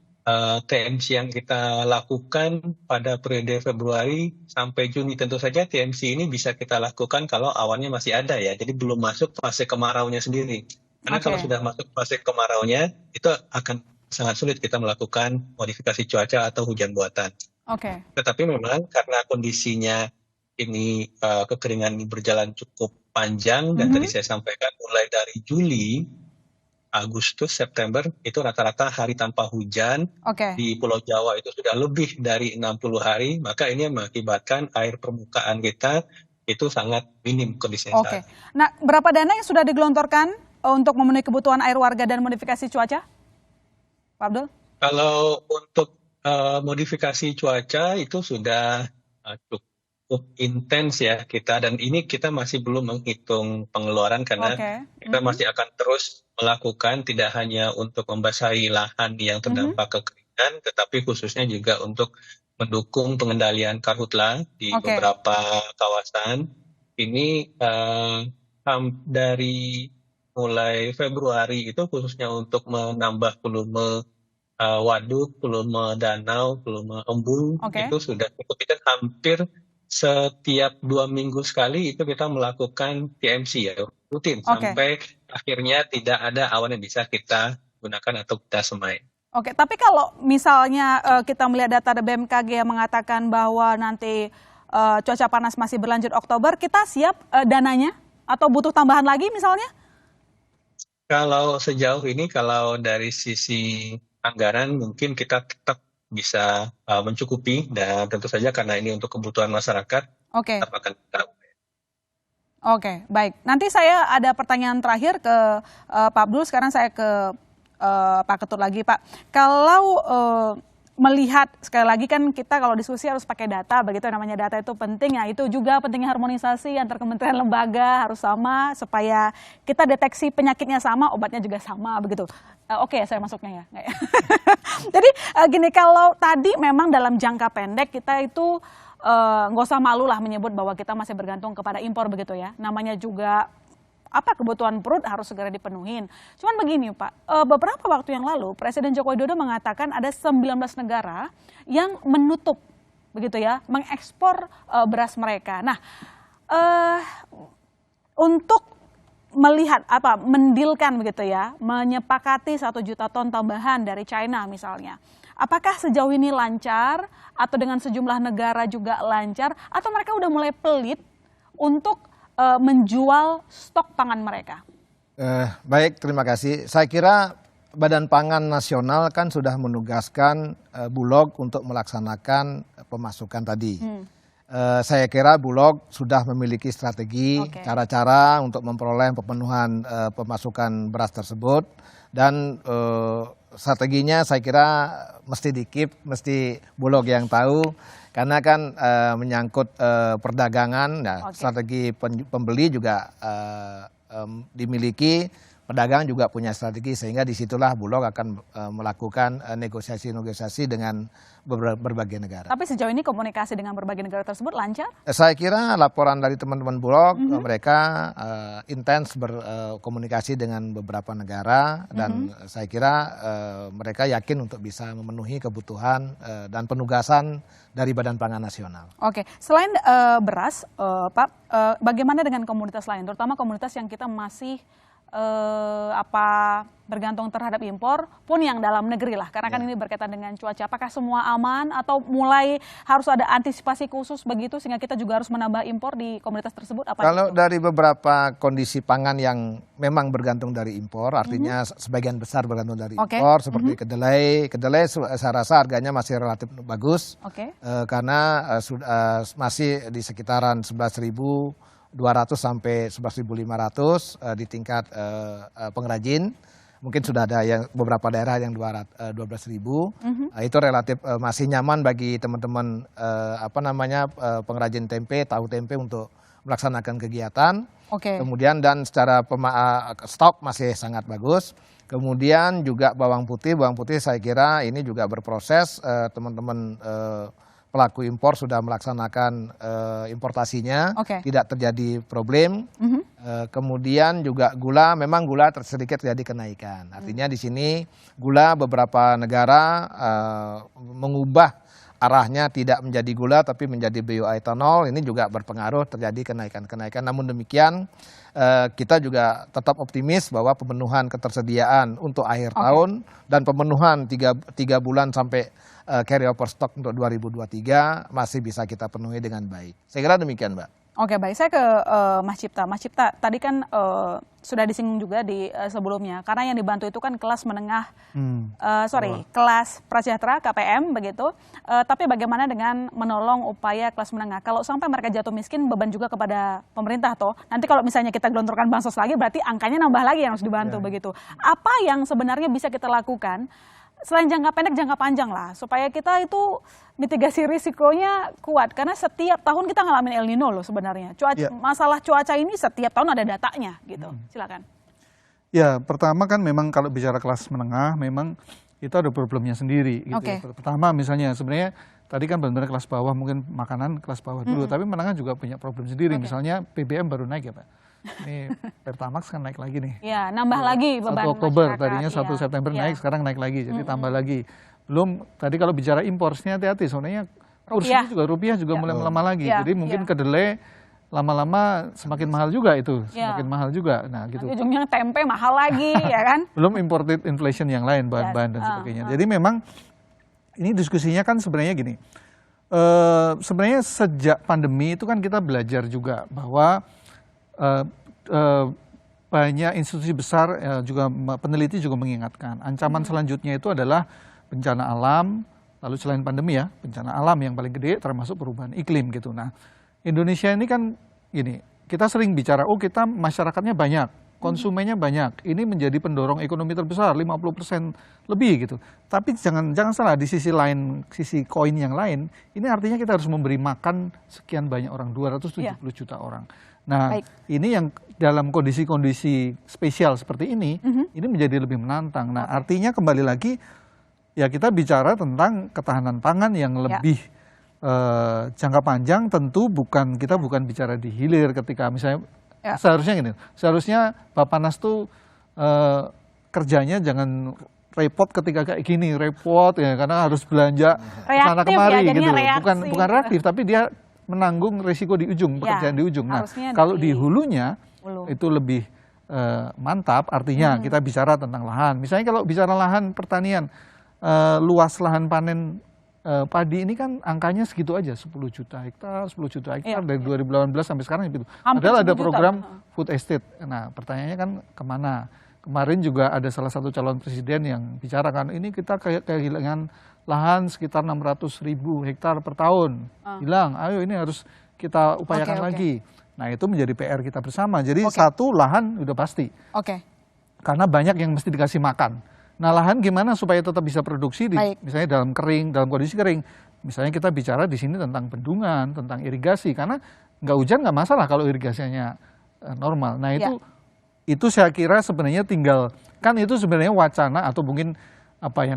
TMC yang kita lakukan pada periode Februari sampai Juni, tentu saja TMC ini bisa kita lakukan kalau awannya masih ada ya, jadi belum masuk fase kemaraunya sendiri. Karena kalau sudah masuk fase kemaraunya, itu akan sangat sulit kita melakukan modifikasi cuaca atau hujan buatan. Tetapi memang karena kondisinya ini kekeringan ini berjalan cukup panjang, dan tadi saya sampaikan mulai dari Juli, Agustus, September itu rata-rata hari tanpa hujan. Di Pulau Jawa itu sudah lebih dari 60 hari, maka ini mengakibatkan air permukaan kita itu sangat minim kondisinya. Nah, berapa dana yang sudah digelontorkan untuk memenuhi kebutuhan air warga dan modifikasi cuaca, Pak Abdul? Kalau untuk modifikasi cuaca itu sudah cukup intens ya kita, dan ini kita masih belum menghitung pengeluaran karena kita masih akan terus melakukan, tidak hanya untuk membasahi lahan yang terdampak kekeringan, tetapi khususnya juga untuk mendukung pengendalian karhutla di beberapa kawasan. Ini dari mulai Februari itu khususnya untuk menambah volume waduk, volume danau, volume embung, itu sudah cukup. Kita hampir setiap 2 minggu sekali itu kita melakukan TMC ya, rutin sampai akhirnya tidak ada awan yang bisa kita gunakan atau kita semai. Tapi kalau misalnya kita melihat data BMKG yang mengatakan bahwa nanti cuaca panas masih berlanjut Oktober, kita siap dananya atau butuh tambahan lagi misalnya? Kalau sejauh ini, kalau dari sisi anggaran mungkin kita tetap bisa mencukupi, dan tentu saja karena ini untuk kebutuhan masyarakat, tetap akan kita. Baik. Nanti saya ada pertanyaan terakhir ke Pak Abdul, sekarang saya ke Pak Ketut lagi, Pak. Kalau melihat, sekali lagi kan kita kalau diskusi harus pakai data, begitu, namanya data itu penting ya, itu juga pentingnya harmonisasi antar kementerian lembaga harus sama supaya kita deteksi penyakitnya sama, obatnya juga sama, begitu. Saya masuknya ya. Jadi gini, kalau tadi memang dalam jangka pendek kita itu nggak usah malu lah menyebut bahwa kita masih bergantung kepada impor, begitu ya. Namanya juga kebutuhan perut harus segera dipenuhin. Cuman begini Pak, beberapa waktu yang lalu Presiden Joko Widodo mengatakan ada 19 negara yang menutup, begitu ya, mengekspor beras mereka. Nah, untuk melihat mendilkan begitu ya, menyepakati 1 juta ton tambahan dari China misalnya. Apakah sejauh ini lancar atau dengan sejumlah negara juga lancar, atau mereka udah mulai pelit untuk menjual stok pangan mereka? Baik, terima kasih. Saya kira Badan Pangan Nasional kan sudah menugaskan Bulog untuk melaksanakan pemasukan tadi. Saya kira Bulog sudah memiliki strategi, cara-cara untuk memperoleh pemenuhan pemasukan beras tersebut, dan strateginya saya kira mesti di-keep, mesti Bulog yang tahu. Karena kan menyangkut perdagangan, strategi pembeli juga dimiliki, pedagang juga punya strategi, sehingga disitulah Bulog akan melakukan negosiasi-negosiasi dengan berbagai negara. Tapi sejauh ini komunikasi dengan berbagai negara tersebut lancar? Saya kira laporan dari teman-teman Bulog, mereka intens berkomunikasi dengan beberapa negara, dan saya kira mereka yakin untuk bisa memenuhi kebutuhan dan penugasan dari Badan Pangan Nasional. Oke, selain beras, Pak, bagaimana dengan komoditas lain, terutama komoditas yang kita masih bergantung terhadap impor pun yang dalam negeri lah, karena kan ini berkaitan dengan cuaca. Apakah semua aman atau mulai harus ada antisipasi khusus begitu sehingga kita juga harus menambah impor di komoditas tersebut? Kalau dari beberapa kondisi pangan yang memang bergantung dari impor, artinya sebagian besar bergantung dari impor, seperti kedelai saya rasa harganya masih relatif bagus, karena masih di sekitaran 11.200 sampai 11.500 di tingkat pengrajin. Mungkin sudah ada yang beberapa daerah yang 12.000. Itu relatif masih nyaman bagi teman-teman pengrajin tempe, tahu tempe untuk melaksanakan kegiatan. Kemudian dan secara stok masih sangat bagus. Kemudian juga bawang putih saya kira ini juga berproses, teman-teman pelaku impor sudah melaksanakan importasinya, tidak terjadi problem. Kemudian juga gula, memang gula sedikit terjadi kenaikan. Artinya di sini gula beberapa negara mengubah arahnya tidak menjadi gula tapi menjadi bioetanol. Ini juga berpengaruh terjadi kenaikan-kenaikan. Namun demikian kita juga tetap optimis bahwa pemenuhan ketersediaan untuk akhir tahun dan pemenuhan 3 bulan sampai carry over stock untuk 2023 masih bisa kita penuhi dengan baik. Saya kira demikian, Mbak. Oke, baik. Saya ke Mas Cipta. Mas Cipta, tadi kan sudah disinggung juga di sebelumnya, karena yang dibantu itu kan kelas menengah, kelas prasejahtera, KPM, begitu. Tapi bagaimana dengan menolong upaya kelas menengah? Kalau sampai mereka jatuh miskin, beban juga kepada pemerintah, toh. Nanti kalau misalnya kita gelontorkan bansos lagi, berarti angkanya nambah lagi yang harus dibantu, begitu. Apa yang sebenarnya bisa kita lakukan selain jangka pendek, jangka panjang lah, supaya kita itu mitigasi risikonya kuat, karena setiap tahun kita ngalamin El Nino loh sebenarnya. Masalah cuaca ini setiap tahun ada datanya gitu. Silakan. Ya, pertama kan memang kalau bicara kelas menengah memang itu ada problemnya sendiri gitu. Pertama misalnya sebenarnya tadi kan benar-benar kelas bawah, mungkin makanan kelas bawah dulu, tapi menengah juga punya problem sendiri. Misalnya BBM baru naik ya, Pak. Ini Pertamax kan naik lagi nih. Ya, nambah lagi beban 1 Oktober, masyarakat. tadinya 1 September naik, sekarang naik lagi, jadi tambah lagi. Belum, tadi kalau bicara impornya hati-hati, sebenarnya kursinya juga rupiah juga mulai melemah lagi. Jadi mungkin kedelai lama-lama semakin mahal juga itu, semakin mahal juga. Nah, gitu. Ujungnya tempe mahal lagi, ya kan? Belum imported inflation yang lain, bahan-bahan dan sebagainya. Jadi memang ini diskusinya kan sebenarnya gini. Sebenarnya sejak pandemi itu kan kita belajar juga bahwa banyak institusi besar juga peneliti juga mengingatkan ancaman selanjutnya itu adalah bencana alam, lalu selain pandemi ya, bencana alam yang paling gede termasuk perubahan iklim gitu. Nah, Indonesia ini kan gini, kita sering bicara kita masyarakatnya banyak, konsumennya banyak, ini menjadi pendorong ekonomi terbesar 50% lebih gitu. Tapi jangan salah, di sisi lain, sisi koin yang lain, ini artinya kita harus memberi makan sekian banyak orang, 270 juta orang. Nah, ini yang dalam kondisi-kondisi spesial seperti ini menjadi lebih menantang. Nah, artinya kembali lagi, ya kita bicara tentang ketahanan pangan yang lebih jangka panjang, tentu kita bukan bicara di hilir ketika misalnya, seharusnya gini, seharusnya Bappenas tuh kerjanya jangan repot ketika kayak gini, repot ya, karena harus belanja sana kemari gitu. Bukan reaktif, tapi dia menanggung risiko di ujung, pekerjaan di ujung. Nah, kalau di hulunya itu lebih mantap, artinya kita bicara tentang lahan. Misalnya kalau bicara lahan pertanian, luas lahan panen padi ini kan angkanya segitu aja, 10 juta hektar dari 2018 sampai sekarang gitu. Padahal ada program food estate. Nah, pertanyaannya kan kemana? Kemarin juga ada salah satu calon presiden yang bicara kan, ini kita kehilangan lahan sekitar 600.000 hektar per tahun. Bilang, ayo ini harus kita upayakan lagi. Nah, itu menjadi PR kita bersama. Jadi satu, lahan udah pasti. Karena banyak yang mesti dikasih makan. Nah, lahan gimana supaya tetap bisa produksi misalnya dalam kondisi kering. Misalnya kita bicara di sini tentang bendungan, tentang irigasi, karena nggak hujan nggak masalah kalau irigasinya normal. Nah, itu Itu saya kira sebenarnya tinggal, kan itu sebenarnya wacana atau mungkin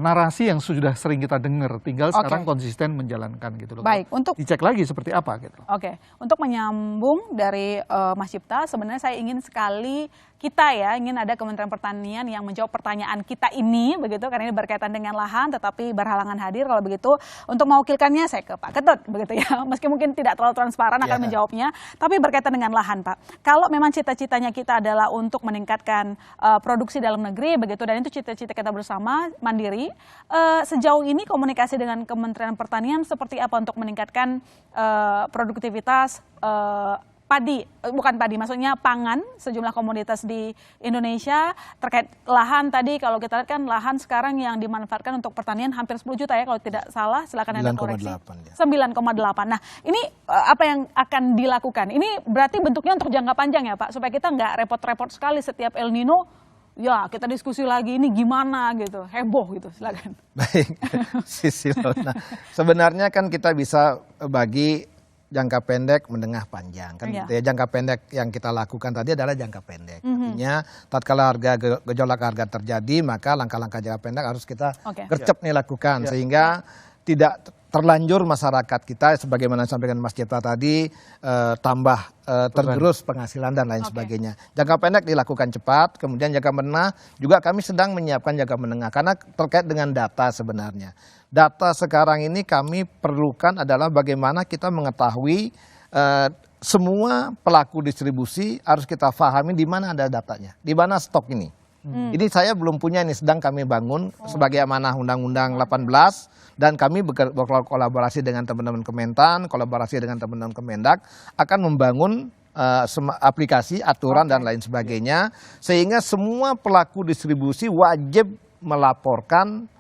narasi yang sudah sering kita dengar, tinggal sekarang konsisten menjalankan gitu loh. Baik, untuk dicek lagi seperti apa gitu. Oke, untuk menyambung dari Mas Cipta, sebenarnya saya ingin sekali ingin ada Kementerian Pertanian yang menjawab pertanyaan kita ini, begitu, karena ini berkaitan dengan lahan, tetapi berhalangan hadir. Kalau begitu, untuk mewakilkannya saya ke Pak Ketut, begitu ya. Meski mungkin tidak terlalu transparan akan menjawabnya, tapi berkaitan dengan lahan, Pak. Kalau memang cita-citanya kita adalah untuk meningkatkan produksi dalam negeri, begitu, dan itu cita-cita kita bersama, mandiri. Sejauh ini komunikasi dengan Kementerian Pertanian seperti apa untuk meningkatkan produktivitas maksudnya pangan, sejumlah komoditas di Indonesia. Terkait lahan tadi, kalau kita lihat kan lahan sekarang yang dimanfaatkan untuk pertanian hampir 10 juta ya, kalau tidak salah, silakan Anda koreksi. 9,8. Nah, ini apa yang akan dilakukan? Ini berarti bentuknya untuk jangka panjang ya Pak, supaya kita nggak repot-repot sekali setiap El Nino, ya kita diskusi lagi ini gimana gitu, heboh gitu, silakan. Baik, Sisilona. Sebenarnya kan kita bisa bagi jangka pendek, menengah, panjang. Kan gitu ya. Jangka pendek yang kita lakukan tadi adalah jangka pendek. Artinya tatkala gejolak harga terjadi, maka langkah-langkah jangka pendek harus kita gercep nih lakukan. Sehingga tidak terlanjur masyarakat kita, sebagaimana disampaikan Mas Cipta tadi, tambah tergerus penghasilan dan lain sebagainya. Jangka pendek dilakukan cepat, kemudian jangka menengah juga kami sedang menyiapkan jangka menengah. Karena terkait dengan data sebenarnya. Data sekarang ini kami perlukan adalah bagaimana kita mengetahui semua pelaku distribusi harus kita pahami di mana ada datanya, di mana stok ini. Ini saya belum punya, ini sedang kami bangun sebagai amanah Undang-Undang 18 dan kami berkolaborasi dengan teman-teman Kementan, kolaborasi dengan teman-teman Kemendak akan membangun aplikasi, aturan dan lain sebagainya sehingga semua pelaku distribusi wajib melaporkan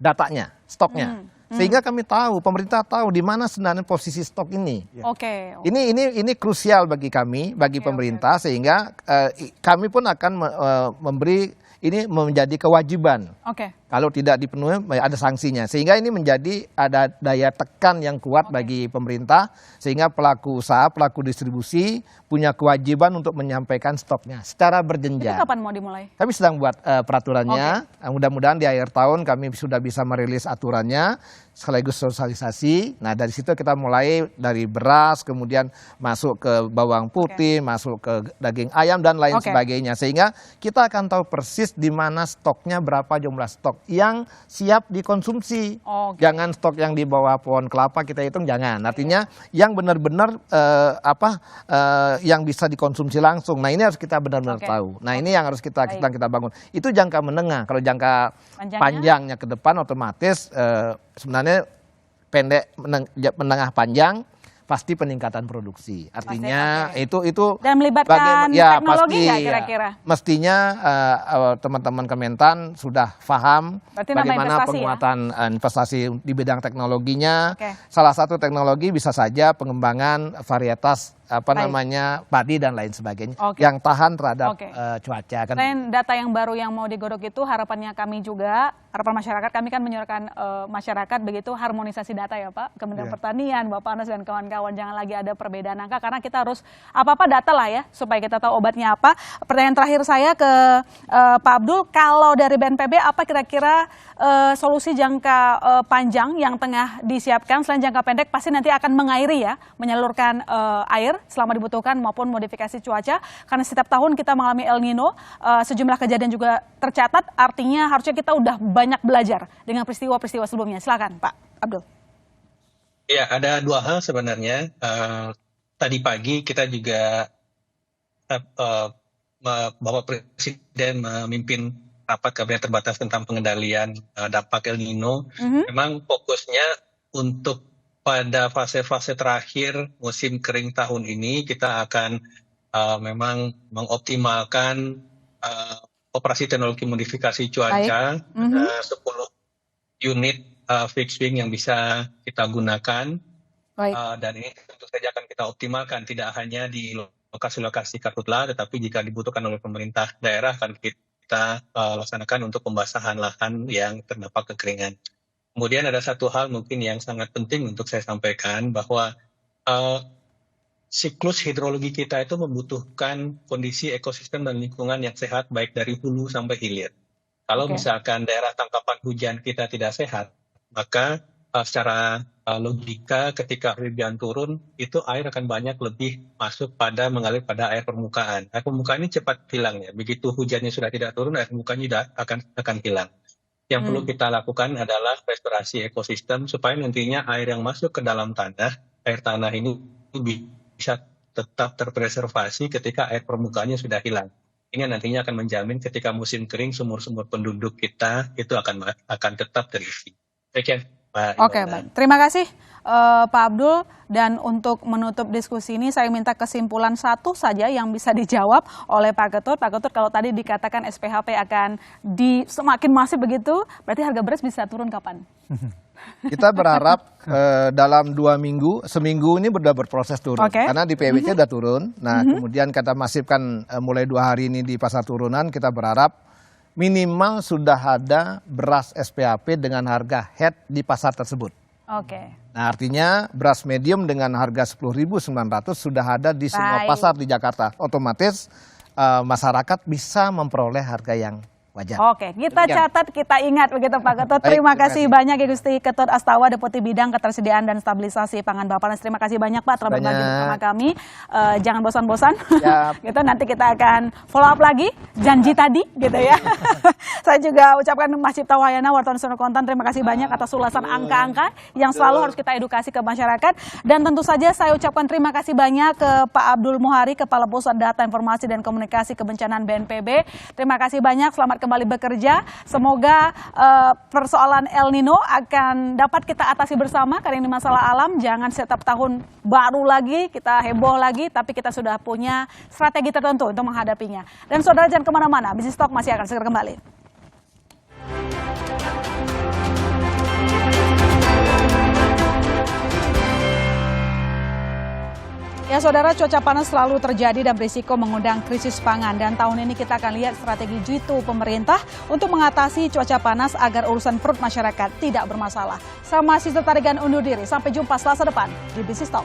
datanya, stoknya. Sehingga kami tahu, pemerintah tahu di mana sebenarnya posisi stok ini. Ini krusial bagi kami, bagi pemerintah, sehingga kami pun akan memberi ini menjadi kewajiban. Kalau tidak dipenuhi ada sanksinya. Sehingga ini menjadi ada daya tekan yang kuat bagi pemerintah sehingga pelaku usaha, pelaku distribusi punya kewajiban untuk menyampaikan stoknya secara berjenjang. Itu kapan mau dimulai? Kami sedang buat peraturannya. Mudah-mudahan di akhir tahun kami sudah bisa merilis aturannya sekaligus sosialisasi. Nah, dari situ kita mulai dari beras, kemudian masuk ke bawang putih, masuk ke daging ayam dan lain sebagainya. Sehingga kita akan tahu persis di mana stoknya, berapa jumlah stok yang siap dikonsumsi. Jangan stok yang di bawah pohon kelapa kita hitung, jangan. Artinya yang benar-benar yang bisa dikonsumsi langsung. Nah, ini harus kita benar-benar tahu. Nah, ini yang harus kita bangun. Itu jangka menengah. Kalau jangka panjangnya ke depan otomatis sebenarnya pendek, menengah, panjang pasti peningkatan produksi. Artinya itu dan melibatkan teknologi nggak kira-kira? Mestinya teman-teman Kementan sudah paham bagaimana penguatan investasi di bidang teknologinya. Salah satu teknologi bisa saja pengembangan varietas padi dan lain sebagainya yang tahan terhadap cuaca. Selain data yang baru yang mau digodok itu, harapannya kami juga, harapan masyarakat, kami kan menyuarakan masyarakat begitu harmonisasi data ya Pak, Kementerian Pertanian, Bapak Anas dan kawan-kawan, jangan lagi ada perbedaan angka karena kita harus apa-apa data lah ya supaya kita tahu obatnya apa. Pertanyaan terakhir saya ke Pak Abdul, kalau dari BNPB apa kira-kira solusi jangka panjang yang tengah disiapkan selain jangka pendek pasti nanti akan mengairi ya, menyalurkan air selama dibutuhkan maupun modifikasi cuaca karena setiap tahun kita mengalami El Nino, sejumlah kejadian juga tercatat, artinya harusnya kita udah banyak belajar dengan peristiwa-peristiwa sebelumnya. Silakan Pak Abdul. Ya, ada dua hal sebenarnya. Tadi pagi kita juga Bapak Presiden memimpin rapat kabinet terbatas tentang pengendalian dampak El Nino. Memang fokusnya untuk pada fase-fase terakhir musim kering tahun ini kita akan memang mengoptimalkan operasi teknologi modifikasi cuaca. Ada 10 unit fixed wing yang bisa kita gunakan. Dan ini tentu saja akan kita optimalkan tidak hanya di lokasi-lokasi karhutla, tetapi jika dibutuhkan oleh pemerintah daerah akan kita laksanakan untuk pembasahan lahan yang terdampak kekeringan. Kemudian ada satu hal mungkin yang sangat penting untuk saya sampaikan bahwa siklus hidrologi kita itu membutuhkan kondisi ekosistem dan lingkungan yang sehat baik dari hulu sampai hilir. Kalau misalkan daerah tangkapan hujan kita tidak sehat, maka secara logika ketika hujan turun itu air akan banyak lebih masuk mengalir pada air permukaan. Air permukaan ini cepat hilang ya. Begitu hujannya sudah tidak turun, air permukaannya sudah akan hilang. Yang perlu kita lakukan adalah restorasi ekosistem supaya nantinya air yang masuk ke dalam tanah, air tanah ini bisa tetap terpreservasi ketika air permukaannya sudah hilang. Ini nantinya akan menjamin ketika musim kering sumur-sumur penduduk kita itu akan tetap terisi. Oke, baik. Terima kasih Pak Abdul. Dan untuk menutup diskusi ini saya minta kesimpulan satu saja yang bisa dijawab oleh Pak Ketut. Pak Ketut, kalau tadi dikatakan SPHP akan semakin masif begitu, berarti harga beras bisa turun kapan? Kita berharap dalam 2 minggu, seminggu ini sudah berproses turun. Karena di PWC sudah turun. Nah, kemudian kita masifkan mulai 2 hari ini di pasar turunan, kita berharap minimal sudah ada beras SPHP dengan harga head di pasar tersebut. Nah, artinya beras medium dengan harga 10.900 sudah ada di semua pasar di Jakarta. Otomatis masyarakat bisa memperoleh harga yang wajar. Oke, kita catat, kita ingat begitu Pak Ketut. Terima kasih banyak ya Gusti Ketut Astawa, Deputi Bidang Ketersediaan dan Stabilisasi Pangan Bappenas. Terima kasih banyak Pak telah berbagi bersama kami. Jangan bosan-bosan. Gitu, nanti kita akan follow up lagi janji tadi gitu ya. Saya juga ucapkan Mas Cipta Wahyana, wartawan Sonor Kontan, terima kasih banyak atas ulasan angka-angka yang selalu harus kita edukasi ke masyarakat. Dan tentu saja saya ucapkan terima kasih banyak ke Pak Abdul Muhari, Kepala Pusat Data Informasi dan Komunikasi Kebencanaan BNPB. Terima kasih banyak, selamat kembali bekerja. Semoga persoalan El Nino akan dapat kita atasi bersama karena ini masalah alam. Jangan setiap tahun baru lagi kita heboh lagi, tapi kita sudah punya strategi tertentu untuk menghadapinya. Dan saudara jangan kemana-mana, Bisnis Talk masih akan segera kembali. Ya saudara, cuaca panas selalu terjadi dan berisiko mengundang krisis pangan. Dan tahun ini kita akan lihat strategi jitu pemerintah untuk mengatasi cuaca panas agar urusan perut masyarakat tidak bermasalah. Saya masih Tarigan undur diri. Sampai jumpa Selasa depan di Bisnis Talk.